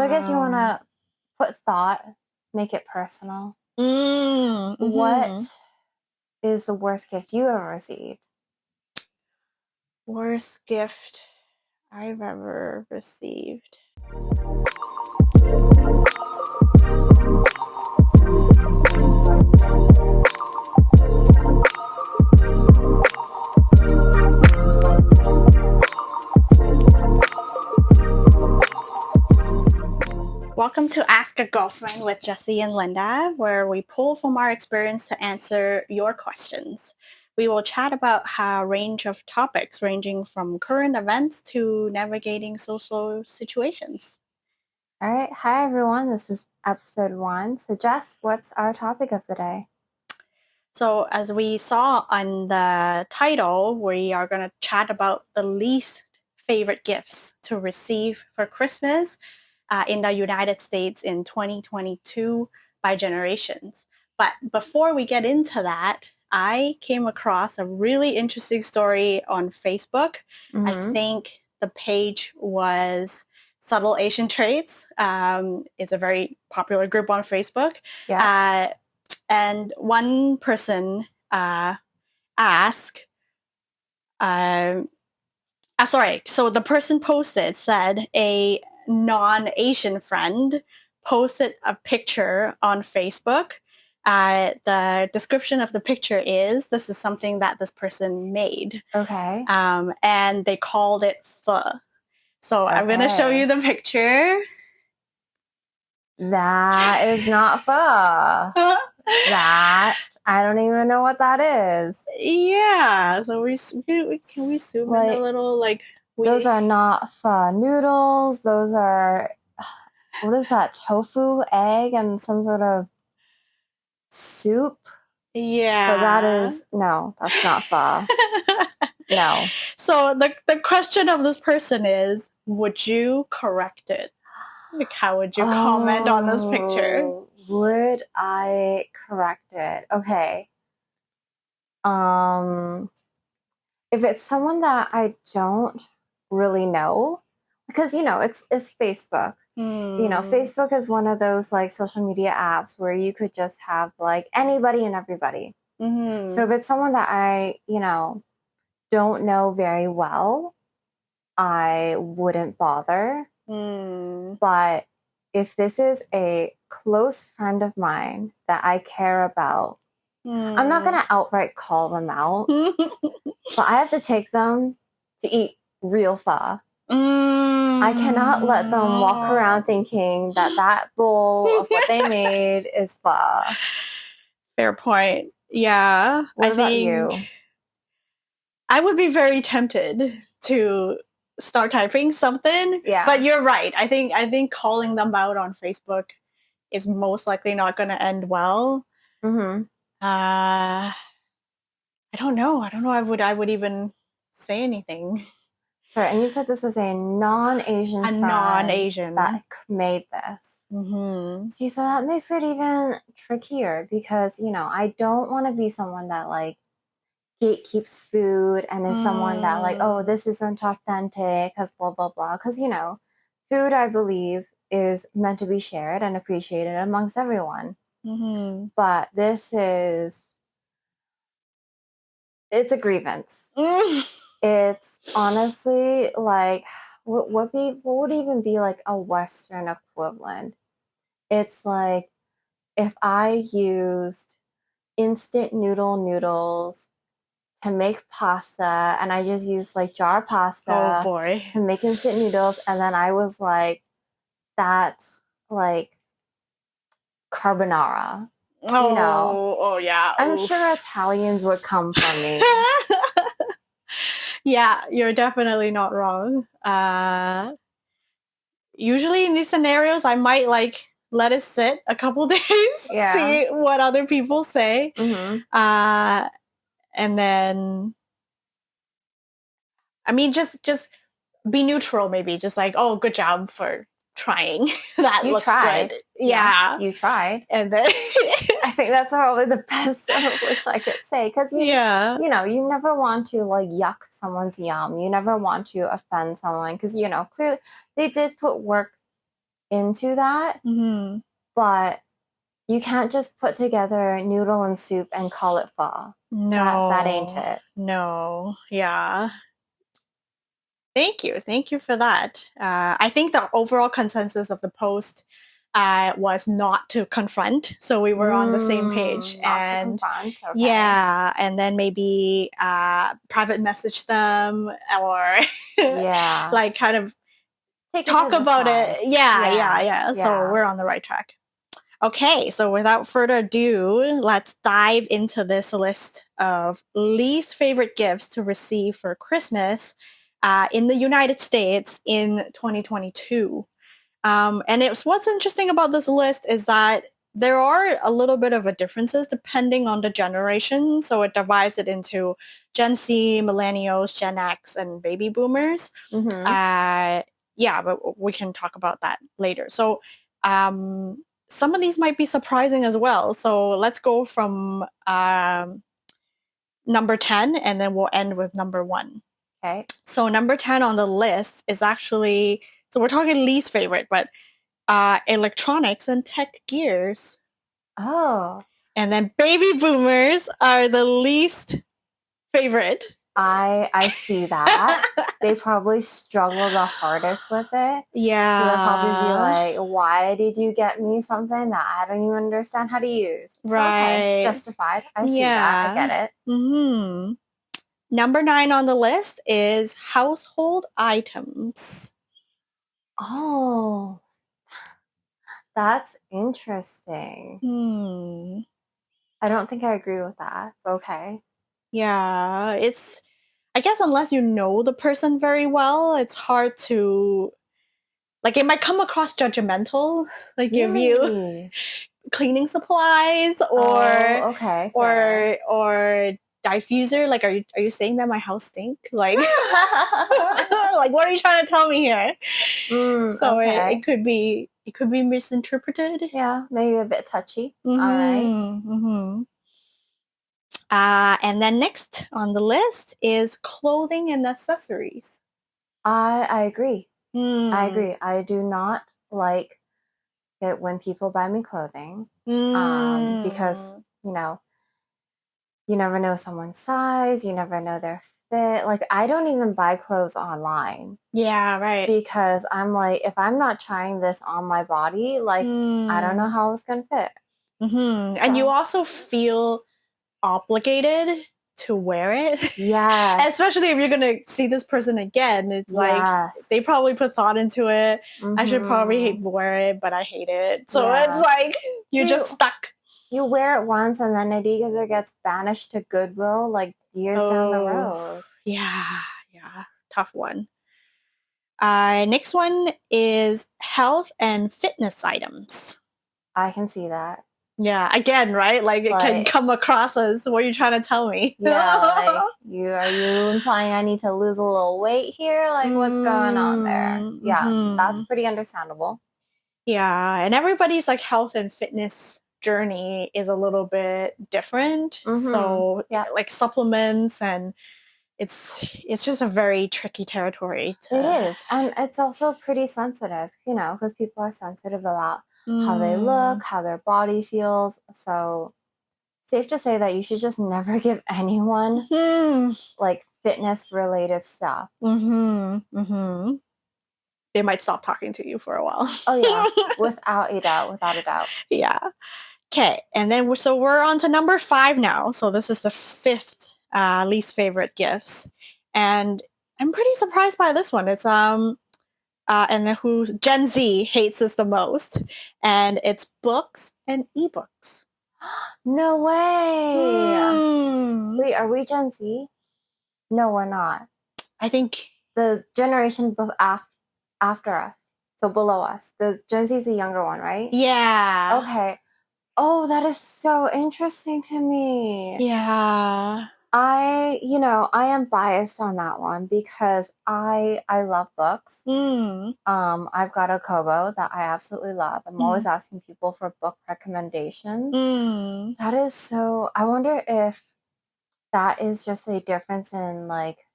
So I guess you want to put thought, make it personal. What is the worst gift you ever received? Worst gift I've ever received. Welcome to Ask a Girlfriend with Jessie and Linda, where we pull from our experience to answer your questions. We will chat about a range of topics ranging from current events to navigating social situations. All right. Hi, everyone. This is episode 1. So, Jess, what's our topic of the day? So, as we saw on the title, we are going to chat about the least favorite gifts to receive for Christmas in the United States in 2022 by generations. But before we get into that, I came across a really interesting story on Facebook. I think the page was Subtle Asian Traits. It's a very popular group on Facebook. Yeah. And one person asked, so the person said a non-Asian friend posted a picture on Facebook. The description of the picture is, this is something that this person made. Okay. And they called it pho. So I'm going to show you the picture. That is not pho. That, I don't even know what that is. Yeah. So can we zoom in a little? Those are not pho noodles. Those are, what is that? Tofu, egg, and some sort of soup? Yeah. But that's not pho. No. So the question of this person is, would you correct it? Like, how would you comment on this picture? Would I correct it? Okay. If it's someone that I don't really know, because it's Facebook. Facebook is one of those like social media apps where you could just have like anybody and everybody. So if it's someone that I don't know very well, I wouldn't bother. But if this is a close friend of mine that I care about, I'm not going to outright call them out, but I have to take them to eat real pho. I cannot let them walk around thinking that bowl of what they made is pho. Fair point. Yeah. What about you? I would be very tempted to start typing something. Yeah. But you're right. I think calling them out on Facebook is most likely not going to end well. I don't know. I would even say anything. Sure. And you said this was a non-Asian friend non-Asian that made this. See, so that makes it even trickier because, I don't want to be someone that like gatekeeps food and is someone that like, oh, this isn't authentic, because blah, blah, blah. Because, food, I believe, is meant to be shared and appreciated amongst everyone. But it's a grievance. It's honestly like, what would even be like a Western equivalent? It's like if I used instant noodles to make pasta, and I just used like jar pasta to make instant noodles, and then I was like, that's like carbonara. Oh yeah. I'm sure Italians would come for me. Yeah, you're definitely not wrong. Usually in these scenarios, I might like let it sit a couple days, see what other people say. And then, I mean, just be neutral, maybe. Just like, oh, good job for trying. That looks good. Yeah. You tried. And then I think that's probably the best of which I could say. Because, you never want to, like, yuck someone's yum. You never want to offend someone. Because, clearly they did put work into that. But you can't just put together noodle and soup and call it pho. No. That ain't it. No. Yeah. Thank you for that. I think the overall consensus of the post was not to confront, so we were on the same page. Not to confront, okay. Yeah, and then maybe private message them or like kind of talk about it. Yeah. So we're on the right track. Okay, so without further ado, let's dive into this list of least favorite gifts to receive for Christmas in the United States in 2022. And what's interesting about this list is that there are a little bit of a differences depending on the generation. So it divides it into Gen Z, Millennials, Gen X, and Baby Boomers. Yeah, but we can talk about that later. So some of these might be surprising as well. So let's go from number 10 and then we'll end with number 1. Okay. So number 10 on the list is actually, so we're talking least favorite, but electronics and tech gears. Oh. And then baby boomers are the least favorite. I see that. They probably struggle the hardest with it. Yeah. So they'll probably be like, why did you get me something that I don't even understand how to use? So, okay, justified. I see that. I get it. Number 9 on the list is household items. Oh, that's interesting. I don't think I agree with that. Okay. Yeah, I guess unless you know the person very well, it's hard to, like, it might come across judgmental, like give you cleaning supplies or diffuser. Like, are you saying that my house stink? Like, like, what are you trying to tell me here? So it could be misinterpreted. Yeah, maybe a bit touchy. All right. And then next on the list is clothing and accessories. I agree. I agree. I do not like it when people buy me clothing because, you never know someone's size, you never know their fit. Like, I don't even buy clothes online. Yeah, right. Because I'm like, if I'm not trying this on my body, like, I don't know how it's going to fit. And you also feel obligated to wear it. Yeah. Especially if you're going to see this person again. It's like, they probably put thought into it. I should probably wear it, but I hate it. So it's like, you're just stuck. You wear it once and then it either gets banished to Goodwill like years down the road. Yeah. Tough one. Next one is health and fitness items. I can see that. Yeah, again, right? Like, it can come across as, what are you trying to tell me? Yeah, like, are you implying I need to lose a little weight here? Like, what's going on there? Yeah, that's pretty understandable. Yeah, and everybody's like health and fitness journey is a little bit different. So like supplements, and it's just a very tricky territory. It is, and it's also pretty sensitive, because people are sensitive about how they look, how their body feels. So safe to say that you should just never give anyone like fitness related stuff. They might stop talking to you for a while. Oh yeah, without a doubt. Yeah. Okay, and then so we're on to number 5 now. So this is the 5th least favorite gifts, and I'm pretty surprised by this one. It's and then who Gen Z hates this the most, and it's books and ebooks. No way. Wait, are we Gen Z? No, we're not. I think the generation after us, so below us. The Gen Z is the younger one, right? Yeah. Okay. Oh, that is so interesting to me. Yeah. I am biased on that one because I love books. I've got a Kobo that I absolutely love. I'm always asking people for book recommendations. That is so, I wonder if that is just a difference in like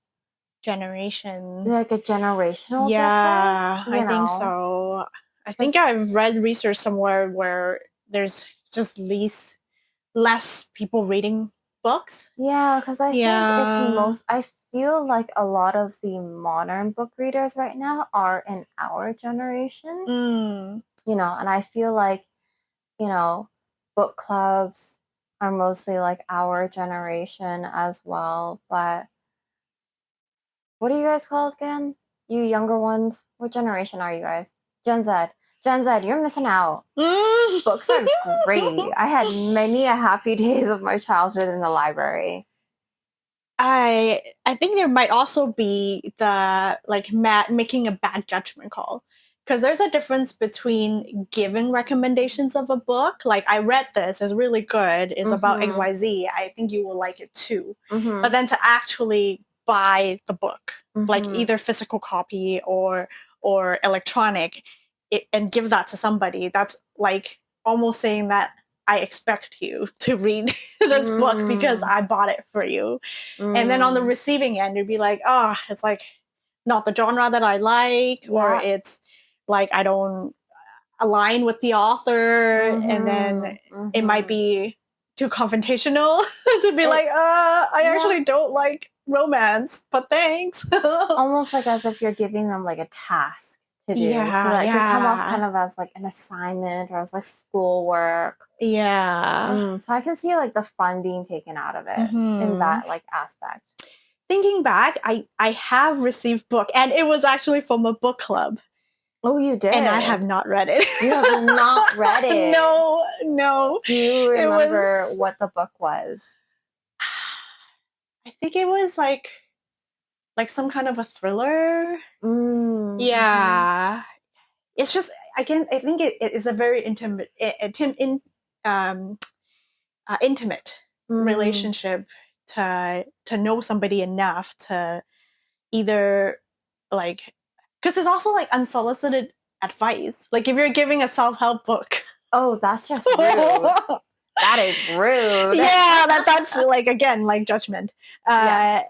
generation, like a generational difference. I think so. I think I've read research somewhere where there's just less people reading books. Yeah, because I think I feel like a lot of the modern book readers right now are in our generation. You know, and I feel like, you know, book clubs are mostly like our generation as well. But what are you guys called again? You younger ones? What generation are you guys? Gen Z. Gen Z, you're missing out. Books are great. I had many a happy days of my childhood in the library. I think there might also be the like making a bad judgment call, because there's a difference between giving recommendations of a book, like I read this, it's really good, it's about XYZ, I think you will like it too. But then to actually buy the book, like either physical copy or electronic, and give that to somebody, that's like almost saying that I expect you to read this book because I bought it for you. And then on the receiving end, you'd be like, oh, it's like not the genre that I like, or it's like I don't align with the author. And then it might be too confrontational to be like, I actually don't like romance, but thanks. Almost like as if you're giving them like a task to do. So that it could come off kind of as like an assignment or as like schoolwork. Yeah. So I can see like the fun being taken out of it in that like aspect. Thinking back, I have received book, and it was actually from a book club. Oh, you did? And I have not read it. You have not read it? No. Do you remember what the book was? I think it was like some kind of a thriller. Yeah. It's just, I think it is a very intimate relationship to know somebody enough to either like, because it's also like unsolicited advice. Like if you're giving a self-help book. Oh, that's just rude. That is rude. Yeah, that's like, again, like judgment. Yes.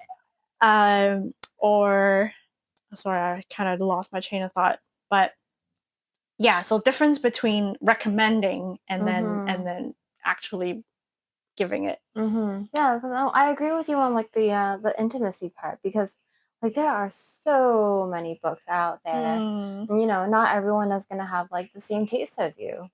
Or, sorry, I kind of lost my train of thought. But yeah, so difference between recommending and then actually giving it. Yeah, I agree with you on like the intimacy part, because like there are so many books out there, and, you know, not everyone is gonna have like the same taste as you.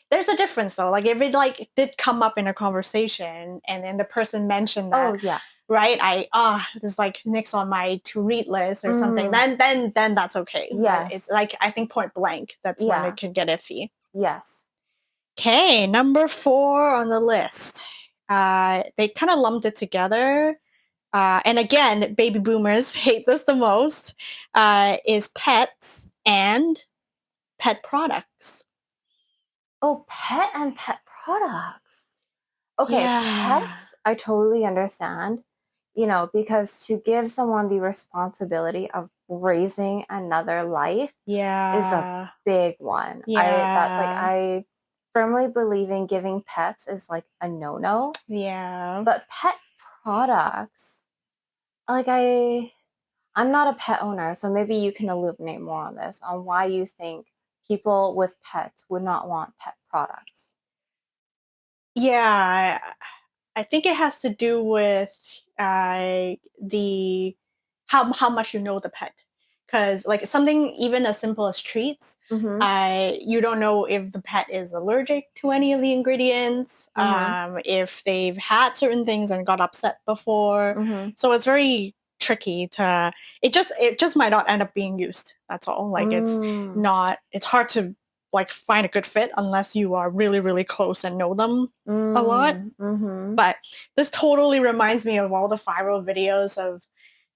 There's a difference though. Like if it like did come up in a conversation and then the person mentioned that, right? This is like next on my to read list or something. Then that's okay. Yes, but it's like I think point blank. That's when it can get iffy. Yes. Okay, number 4 on the list. They kind of lumped it together. And again, baby boomers hate this the most, is pets and pet products. Oh, pet and pet products. Okay, pets, I totally understand, you know, because to give someone the responsibility of raising another life is a big one. I firmly believe in giving pets is like a no-no. Yeah. But pet products, like I'm not a pet owner, so maybe you can illuminate more on this, on why you think people with pets would not want pet products. Yeah, I think it has to do with the how much you know the pet. Because like something even as simple as treats, you don't know if the pet is allergic to any of the ingredients, if they've had certain things and got upset before. So it's very tricky to, it just might not end up being used. That's all. Like it's hard to like find a good fit unless you are really, really close and know them a lot. But this totally reminds me of all the viral videos of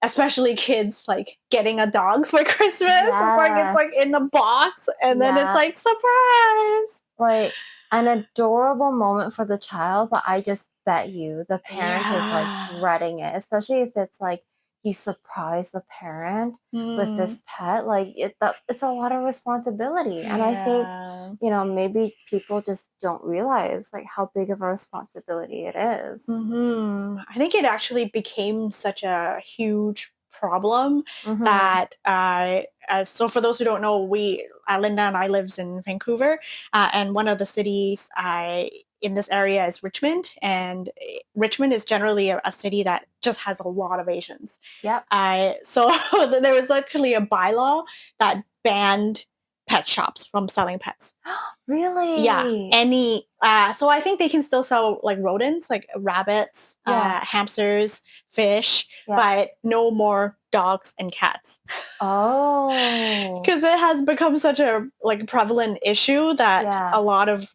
especially kids like getting a dog for Christmas. It's like in a box, and then it's like surprise. Like an adorable moment for the child, but I just bet you the parent is like dreading it, especially if it's like you surprise the parent with this pet. Like it's a lot of responsibility, and I think, you know, maybe people just don't realize like how big of a responsibility it is. I think it actually became such a huge problem Mhm. that so for those who don't know, Linda and I lives in Vancouver, and one of the cities in this area is Richmond, and Richmond is generally a city that just has a lot of Asians. Yep. So there was actually a bylaw that banned pet shops from selling pets. Really? Yeah. So I think they can still sell like rodents, like rabbits, Yeah. hamsters, fish, Yeah. but no more dogs and cats. Oh. Because it has become such a like prevalent issue that Yeah. a lot of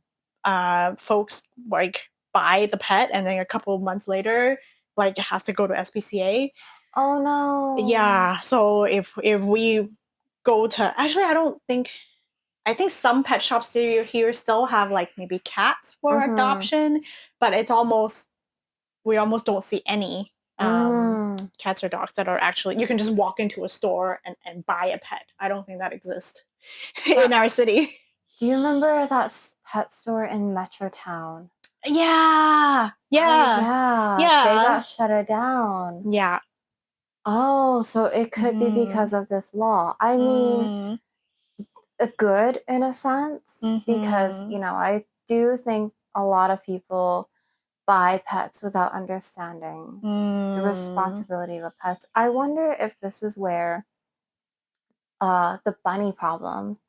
folks like buy the pet and then a couple of months later, like it has to go to SPCA. Oh no. Yeah. So if we go to actually, I think some pet shops here still have like maybe cats for adoption, but we almost don't see any cats or dogs that are actually, you can just walk into a store and buy a pet. I don't think that exists in our city. Do you remember that pet store in Metrotown? Yeah. Yeah. They got shut down. Yeah. Oh, so it could be because of this law. I mean, good in a sense, because, I do think a lot of people buy pets without understanding the responsibility of a pet. I wonder if this is where the bunny problem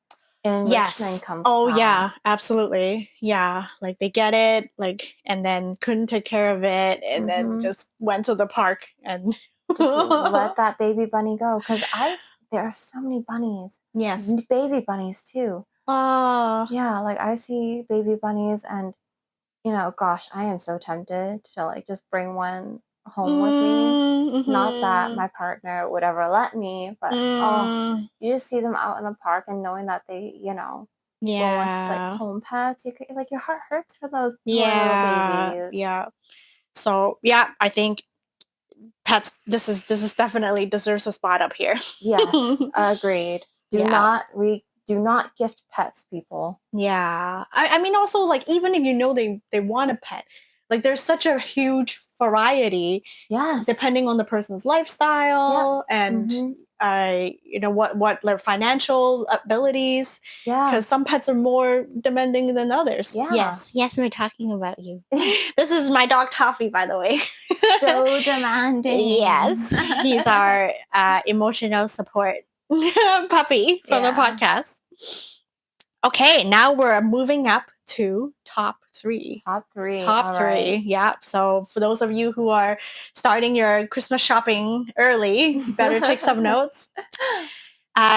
in Richmond comes from. Oh yeah, absolutely. Yeah, like they get it, like, and then couldn't take care of it, and then just went to the park and just let that baby bunny go. Because there are so many bunnies. Yes. Baby bunnies too. Yeah, like I see baby bunnies and, gosh, I am so tempted to like just bring one home with me. Not that my partner would ever let me, but you just see them out in the park and knowing that they, well, it's like home pets. You could, like, your heart hurts for those poor little babies. Yeah. So yeah, I think pets. This is definitely deserves a spot up here. Yes, agreed. Do not gift pets, people. Yeah. I mean, also, like, even if they want a pet, like, there's such a huge variety. Yes. Depending on the person's lifestyle and, what their financial abilities. Yeah. Because some pets are more demanding than others. Yeah. Yes, we're talking about you. This is my dog, Toffee, by the way. So demanding. Yes. He's our emotional support puppy for the podcast. Okay, now we're moving up to top three. Top three. Yeah. So for those of you who are starting your Christmas shopping early, you better take some notes.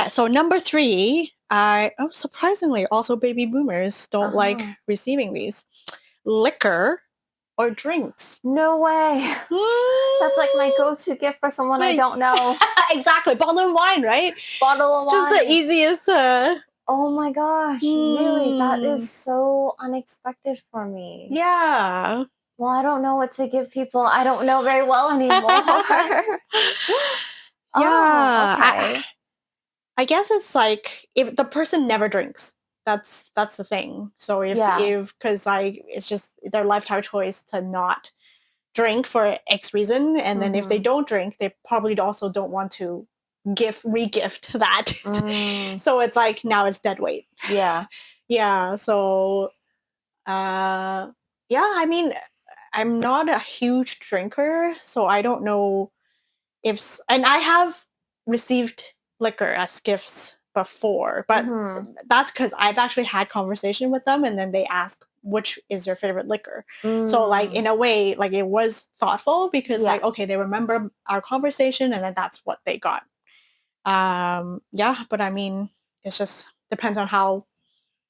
So number 3, surprisingly, also baby boomers don't like receiving these. Liquor or drinks. No way. That's like my go-to gift for someone I don't know. Exactly. Bottle of wine, right? Bottle of wine. It's just the easiest. Oh my gosh, really? That is so unexpected for me. Yeah. Well, I don't know what to give people I don't know very well anymore. Okay. I guess it's like if the person never drinks, that's the thing. So because it's just their lifetime choice to not drink for X reason, and then if they don't drink, they probably also don't want to re-gift that. So it's like now it's dead weight. Yeah. So I mean, I'm not a huge drinker, so I don't know and I have received liquor as gifts before, but that's because I've actually had conversation with them and then they ask which is your favorite liquor. So like in a way, like it was thoughtful because like, okay, they remember our conversation and then that's what they got. But I mean, it's just depends on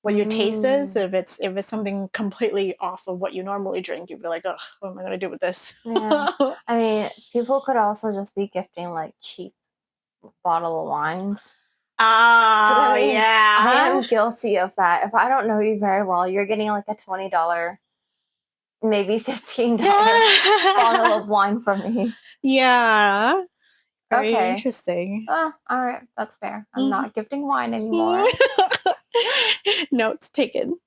what your taste is. If it's something completely off of what you normally drink, you'd be like, ugh, what am I gonna do with this? Yeah. I mean, people could also just be gifting like cheap bottle of wines. I am guilty of that. If I don't know you very well, you're getting like a $20, maybe $15 bottle of wine from me. Yeah. Very interesting. All right, that's fair. I'm not gifting wine anymore. Notes taken.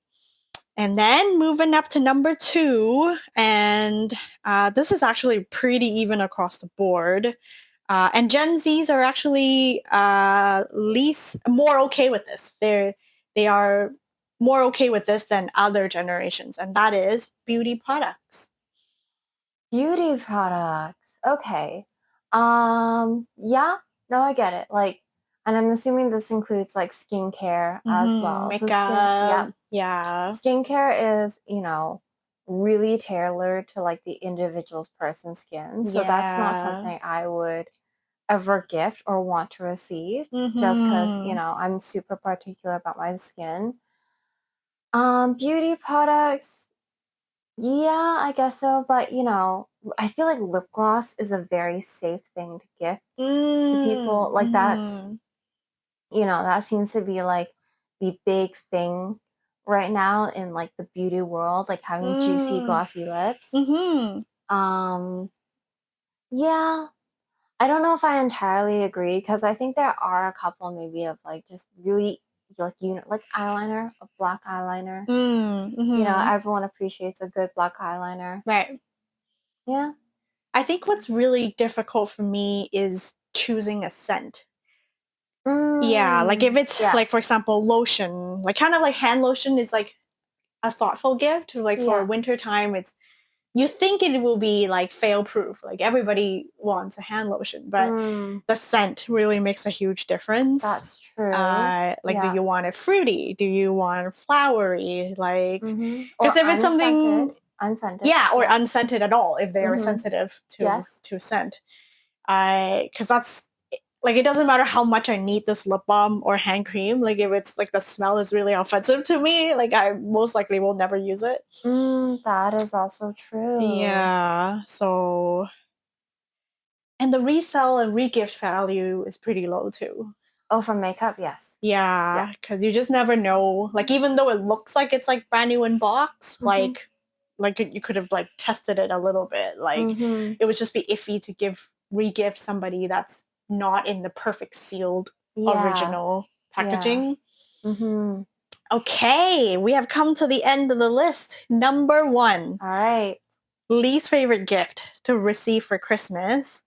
And then moving up to number 2, and this is actually pretty even across the board. And Gen Zs are actually more okay with this. They are more okay with this than other generations, and that is beauty products. Beauty products. Okay. Yeah, no, I get it. Like, and I'm assuming this includes like skincare as well. So Makeup, yeah. Skincare is, really tailored to like the individual's person's skin. So that's not something I would ever gift or want to receive just because, I'm super particular about my skin. Beauty products, yeah, I guess so. But, I feel like lip gloss is a very safe thing to gift to people. Like that's, that seems to be like the big thing right now in like the beauty world, like having juicy, glossy lips. Yeah, I don't know if I entirely agree because I think there are a couple maybe of like just really like eyeliner, a black eyeliner. Everyone appreciates a good black eyeliner. Right. Yeah. I think what's really difficult for me is choosing a scent. Yeah, like if it's like, for example, lotion, like kind of like hand lotion is like a thoughtful gift. Like for winter time, you think it will be like fail proof. Like everybody wants a hand lotion, but the scent really makes a huge difference. That's true. Do you want it fruity? Do you want flowery? Like, because if it's something unscented, or unscented at all, if they are sensitive to scent, because that's like, it doesn't matter how much I need this lip balm or hand cream. Like if it's like the smell is really offensive to me, like I most likely will never use it. That is also true. Yeah. So, and the resell and regift value is pretty low too. Oh, for makeup, yes. Yeah, because you just never know. Like even though it looks like it's like brand new in box, like you could have like tested it a little bit. Like it would just be iffy to regift somebody that's not in the perfect sealed original packaging. Okay, we have come to the end of the list. Number 1. All right. Least favorite gift to receive for Christmas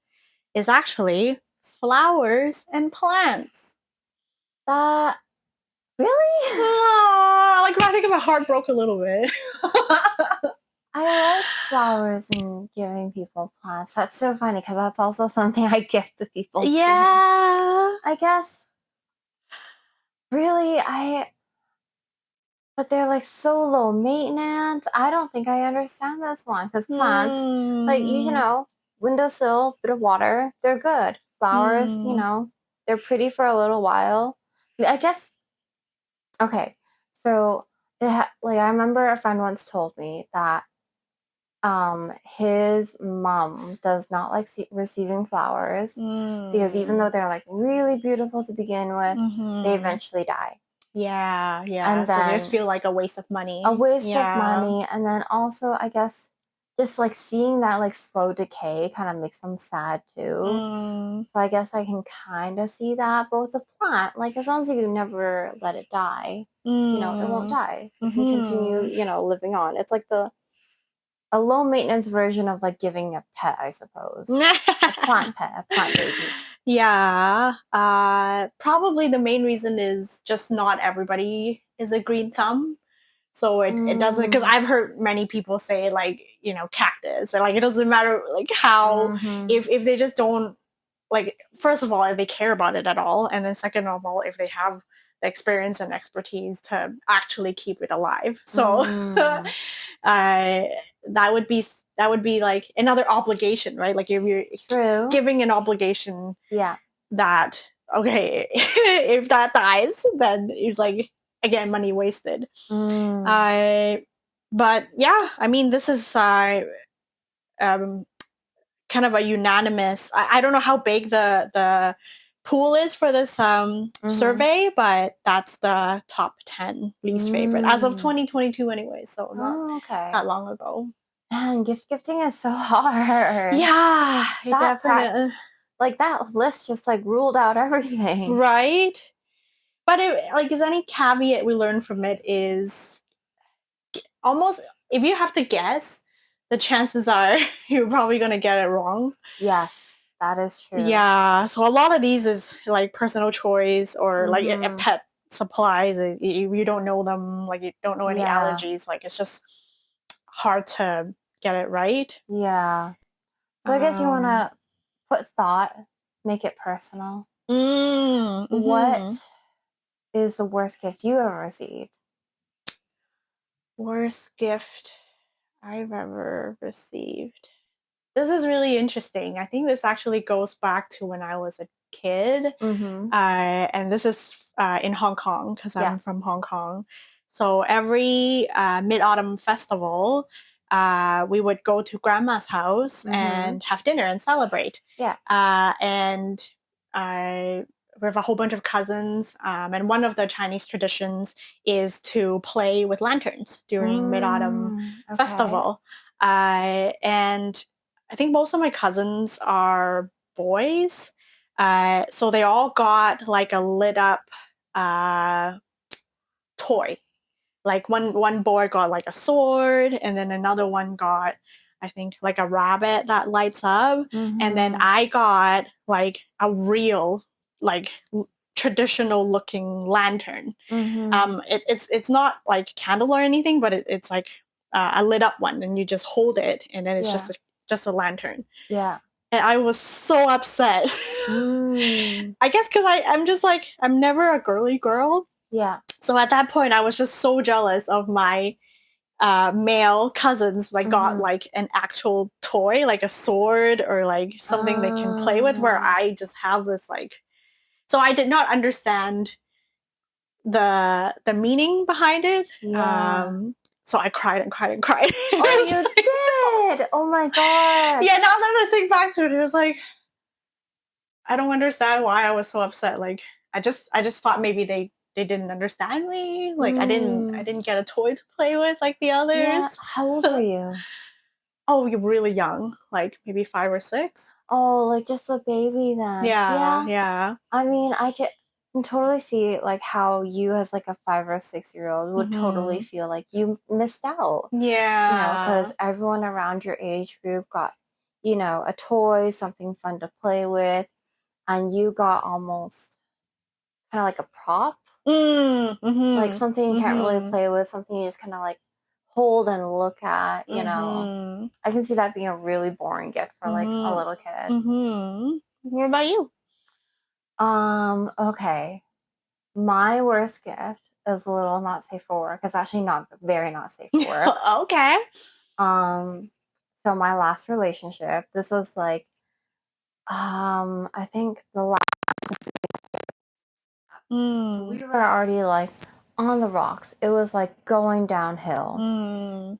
is actually flowers and plants. Really? Like I think my heart broke a little bit. I like flowers and giving people plants. That's so funny because that's also something I gift to people too. Yeah. I guess. Really, but they're like so low maintenance. I don't think I understand this one because plants, like windowsill, bit of water, they're good. Flowers, they're pretty for a little while. I guess. Okay, so like I remember a friend once told me that his mom does not like receiving flowers because even though they're like really beautiful to begin with, they eventually die. Yeah. And so they just feel like a waste of money. A waste of money. And then also, I guess, just like seeing that like slow decay kind of makes them sad too. So I guess I can kind of see that. But with a plant, like as long as you never let it die, it won't die. It can continue, living on. It's like a low maintenance version of like giving a pet, I suppose. A plant pet, a plant baby. Yeah. Probably the main reason is just not everybody is a green thumb. So it doesn't, because I've heard many people say like, cactus, and like it doesn't matter like how, if they just don't, like, first of all, if they care about it at all, and then second of all, if they have the experience and expertise to actually keep it alive. So that would be like another obligation, right? Like if you're giving an obligation, that okay, if that dies, then it's like again money wasted. But yeah, I mean this is kind of a unanimous. I don't know how big the pool is for this survey, but that's the top 10 least favorite as of 2022 anyway, so not that long ago. Man, gifting is so hard. Yeah, definitely. Like that list just like ruled out everything, right? But is any caveat we learned from it is almost, if you have to guess, the chances are you're probably going to get it wrong. Yes. That is true. Yeah. So a lot of these is like personal choice or like a pet supplies. You don't know them, like you don't know any allergies. Like it's just hard to get it right. Yeah. So I guess you want to put thought, make it personal. What is the worst gift you ever received? Worst gift I've ever received. This is really interesting. I think this actually goes back to when I was a kid. And this is in Hong Kong because I'm from Hong Kong. So every Mid-Autumn Festival, we would go to grandma's house and have dinner and celebrate. And with a whole bunch of cousins. And one of the Chinese traditions is to play with lanterns during Mid-Autumn Festival. And I think most of my cousins are boys. So they all got like a lit up toy. Like one boy got like a sword, and then another one got, I think, like a rabbit that lights up. And then I got like a real, like traditional looking lantern. It's not like candle or anything, but it's like a lit up one, and you just hold it, and then it's just a lantern. And I was so upset. I guess because I'm just like, I'm never a girly girl. So at that point, I was just so jealous of my male cousins that got like an actual toy, like a sword or like something they can play with, where I just have this like. So I did not understand the meaning behind it. So I cried and cried and cried. Oh, you did! Oh my god! Yeah, now that I think back to it, it was like, I don't understand why I was so upset. Like I just thought maybe they didn't understand me. Like I didn't get a toy to play with like the others. Yeah. How old were you? Oh, you're really young, like maybe 5 or 6. Oh, like just a baby then. Yeah. I mean, I can totally see like how you as like a 5 or 6-year-old would totally feel like you missed out. Yeah. You know, because everyone around your age group got, you know, a toy, something fun to play with, and you got almost kind of like a prop. Like something you can't really play with, something you just kind of like hold and look at, you know. I can see that being a really boring gift for like a little kid. What about you? Okay. My worst gift is a little not safe for work. It's actually not safe for work. Okay. So my last relationship, this was like I think the last so we were already like on the rocks. It was like going downhill.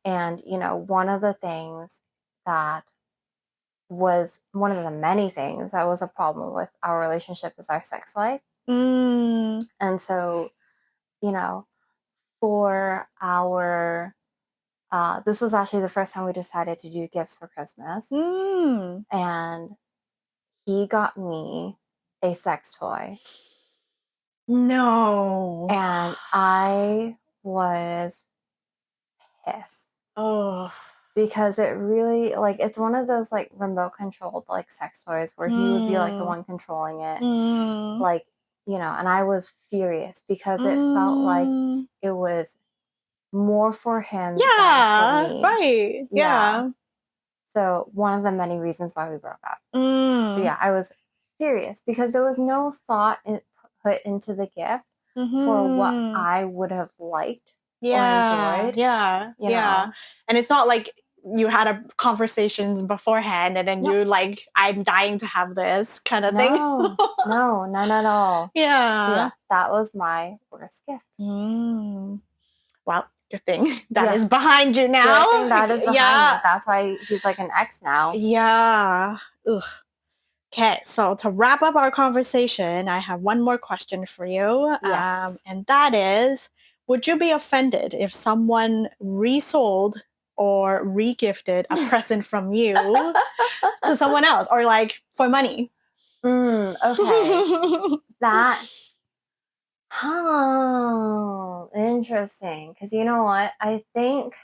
And, you know, one of the things that was one of the many things that was a problem with our relationship is our sex life. And so, you know, for our, this was actually the first time we decided to do gifts for Christmas. And he got me a sex toy. No. And I was pissed. Oh. Because it really, like, it's one of those, like, remote controlled, like, sex toys where he would be, like, the one controlling it. Like, you know, and I was furious because it felt like it was more for him than for me. Right. Yeah. So one of the many reasons why we broke up. So yeah, I was furious because there was no thought put into the gift for what I would have liked or enjoyed. Yeah. You know? And it's not like you had a conversations beforehand and then you like, I'm dying to have this kind of thing. No, none at all. Yeah. So yeah, that was my worst gift. Well, good thing that is behind you now. Good thing that is behind me. That's why he's like an ex now. Yeah. Ugh. Okay, so to wrap up our conversation, I have one more question for you. Yes. And that is, would you be offended if someone resold or regifted a present from you to someone else, or like for money? Okay. That. Oh, interesting. Because you know what? I think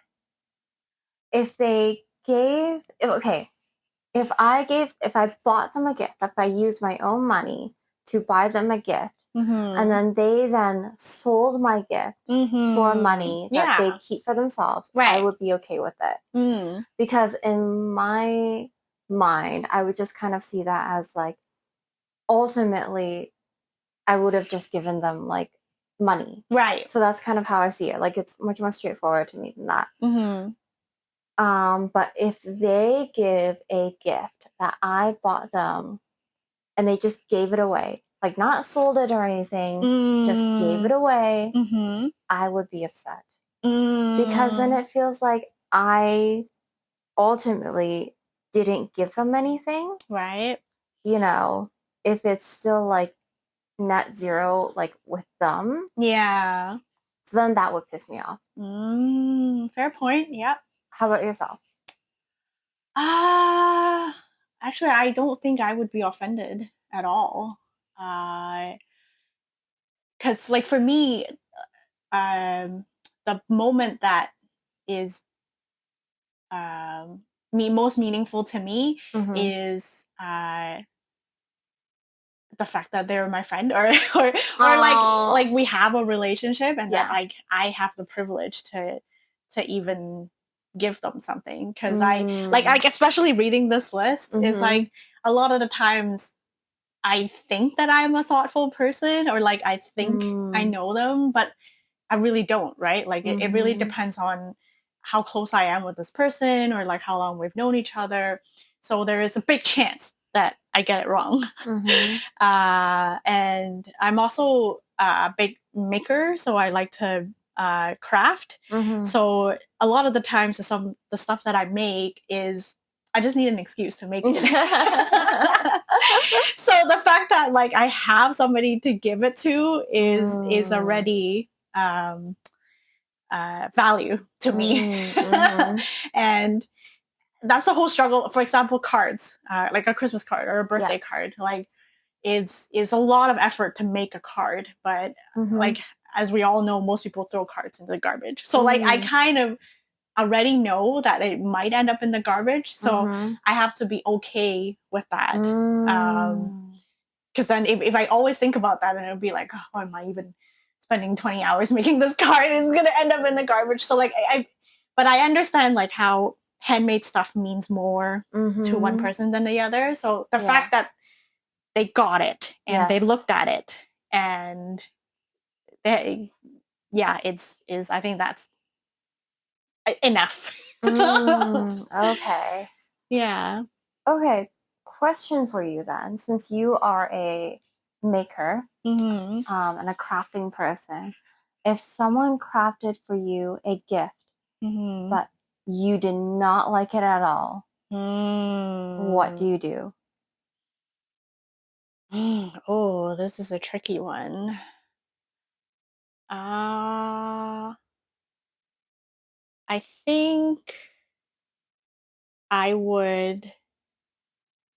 if they gave, okay, if I bought them a gift, if I used my own money to buy them a gift, and then they then sold my gift for money that they keep for themselves, I would be okay with it. Because in my mind, I would just kind of see that as like, ultimately, I would have just given them like money. Right. So that's kind of how I see it. Like, it's much more straightforward to me than that. But if they give a gift that I bought them and they just gave it away, like not sold it or anything, just gave it away, I would be upset. Because then it feels like I ultimately didn't give them anything. Right. You know, if it's still like net zero, like with them. Yeah. So then that would piss me off. Fair point. Yep. How about yourself? Actually, I don't think I would be offended at all. Because like for me, the moment that is most meaningful to me is the fact that they're my friend, or like we have a relationship, and that like I have the privilege to even give them something. Because I like especially reading this list is like a lot of the times I think that I'm a thoughtful person, or like I think I know them, but I really don't, right? Like it really depends on how close I am with this person, or like how long we've known each other. So there is a big chance that I get it wrong. And I'm also a big maker, so I like to craft. So a lot of the times the stuff that I make is I just need an excuse to make it. So the fact that like I have somebody to give it to is already value to me. And that's the whole struggle. For example, cards, like a Christmas card or a birthday card, like is a lot of effort to make a card. But like, as we all know, most people throw cards in the garbage. So like I kind of already know that it might end up in the garbage. So I have to be okay with that. Because then if I always think about that, and it'll be like, oh, am I even spending 20 hours making this card? It's going to end up in the garbage. So like, but I understand like how handmade stuff means more to one person than the other. So the fact that they got it and they looked at it, and they, I think that's enough. Okay. Yeah. Okay. Question for you then, since you are a maker and a crafting person, if someone crafted for you a gift, but you did not like it at all, what do you do? Oh, this is a tricky one. I think I would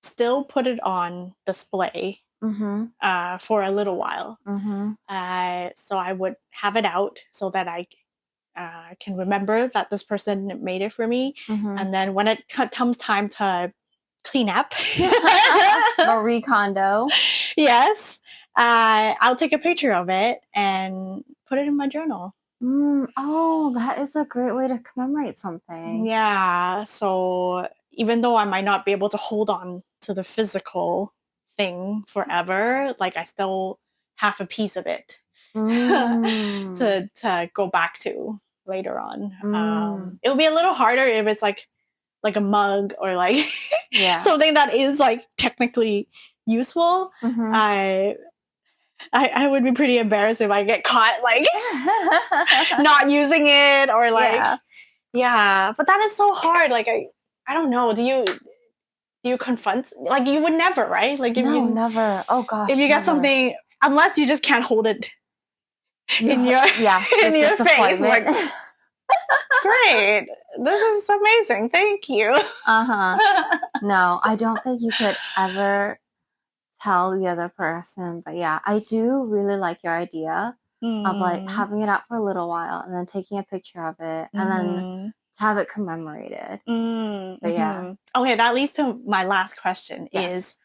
still put it on display for a little while. So I would have it out so that I can remember that this person made it for me. And then when it comes time to clean up, Marie Kondo. Yes, I'll take a picture of it and put it in my journal. Oh, that is a great way to commemorate something. Yeah, so even though I might not be able to hold on to the physical thing forever, like I still have a piece of it to go back to later on. It'll be a little harder if it's like a mug, or like something that is like technically useful. I would be pretty embarrassed if I get caught like not using it, or like but that is so hard. Like I don't know. Do you confront, like you would never, right? Like if no, never. Oh gosh. If you get something, unless you just can't hold it in your in your face, like great, this is amazing, thank you. No, I don't think you could ever tell the other person, but yeah, I do really like your idea of like having it out for a little while and then taking a picture of it and then have it commemorated. But yeah. Okay, that leads to my last question Yes.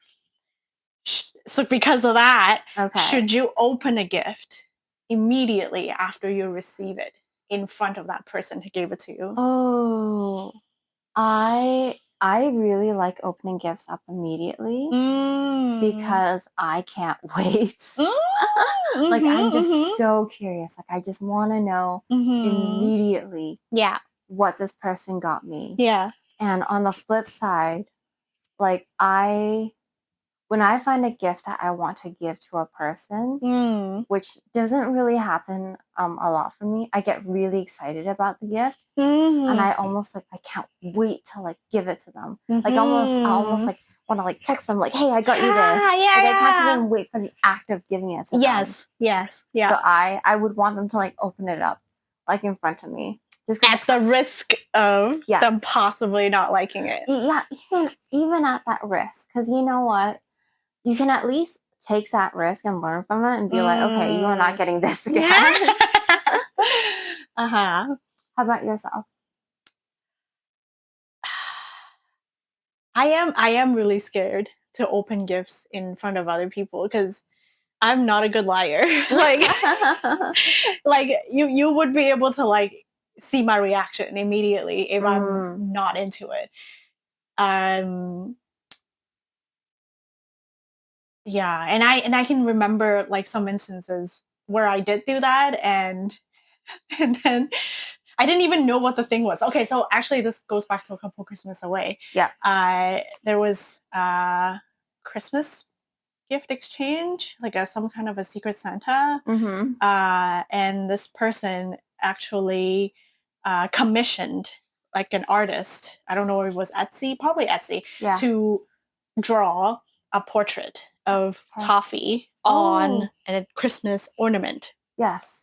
so because of that, Okay. should you open a gift immediately after you receive it in front of that person who gave it to you? Oh, I really like opening gifts up immediately because I can't wait. Like I'm just so curious. Like I just want to know immediately what this person got me. Yeah. And on the flip side, like when I find a gift that I want to give to a person, which doesn't really happen a lot for me, I get really excited about the gift, and I almost like I can't wait to like give it to them. Like I almost like want to like text them like, "Hey, I got you this." Like I can't even wait for the act of giving it to them. Yes. So I would want them to like open it up, like in front of me, just at the risk of them possibly not liking it. Yeah, even at that risk, because you know what. You can at least take that risk and learn from it and be like, okay, you are not getting this again. How about yourself? I am really scared to open gifts in front of other people because I'm not a good liar. like you would be able to like see my reaction immediately if I'm not into it. Yeah, and I can remember like some instances where I did do that and then I didn't even know what the thing was. Okay, so actually this goes back to a couple Christmas away. Yeah. There was Christmas gift exchange, like some kind of a Secret Santa. And this person actually commissioned like an artist. I don't know if it was Etsy, probably Etsy, to draw a portrait of Toffee on a Christmas ornament. Yes.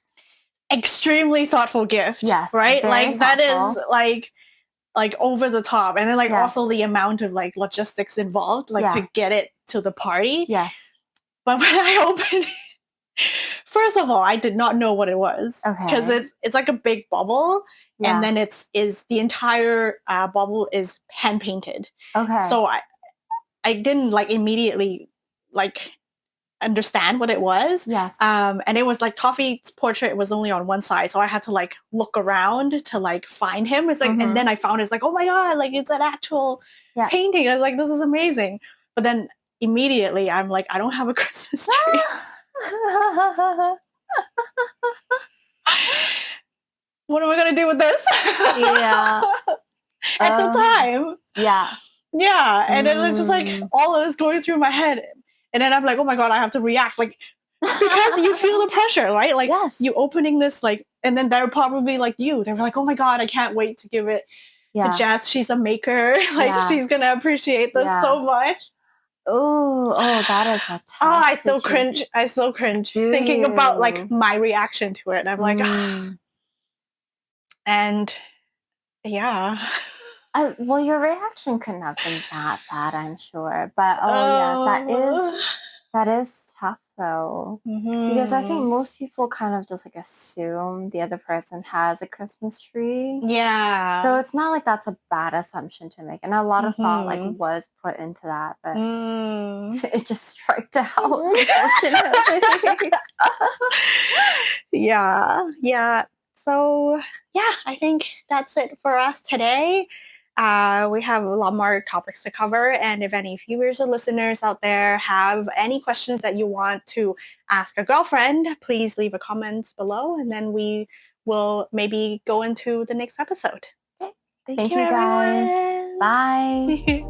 Extremely thoughtful gift. Yes. Right? Like thoughtful. That is like over the top. And then like also the amount of like logistics involved, like to get it to the party. Yes. But when I opened it, first of all, I did not know what it was. Because it's like a big bubble. And then the entire bubble is hand painted. Okay. So I didn't like immediately like understand what it was. Yes. And it was like Toffee's portrait was only on one side, so I had to like look around to like find him. It's like, and then I found it's like, oh my god, like it's an actual painting. I was like, this is amazing. But then immediately I'm like, I don't have a Christmas tree. What am I gonna do with this? Yeah. At the time. Yeah. Yeah, and then it's just like all of this going through my head, and then I'm like, oh my god, I have to react, like because you feel the pressure, right? Like you opening this, like, and then they're probably like you. They're like, oh my god, I can't wait to give it to Jess. She's a maker, like she's gonna appreciate this so much. Oh, that is a tough I still cringe. Thinking about like my reaction to it. I'm like, and yeah. Well, your reaction couldn't have been that bad, I'm sure. But that is tough though, because I think most people kind of just like assume the other person has a Christmas tree. Yeah. So it's not like that's a bad assumption to make, and a lot of thought like was put into that, but it just struck out. Unfortunately. Yeah. So yeah, I think that's it for us today. We have a lot more topics to cover, and if any viewers or listeners out there have any questions that you want to ask a girlfriend, please leave a comment below, and then we will maybe go into the next episode. Okay. Thank you guys. Everyone. Bye.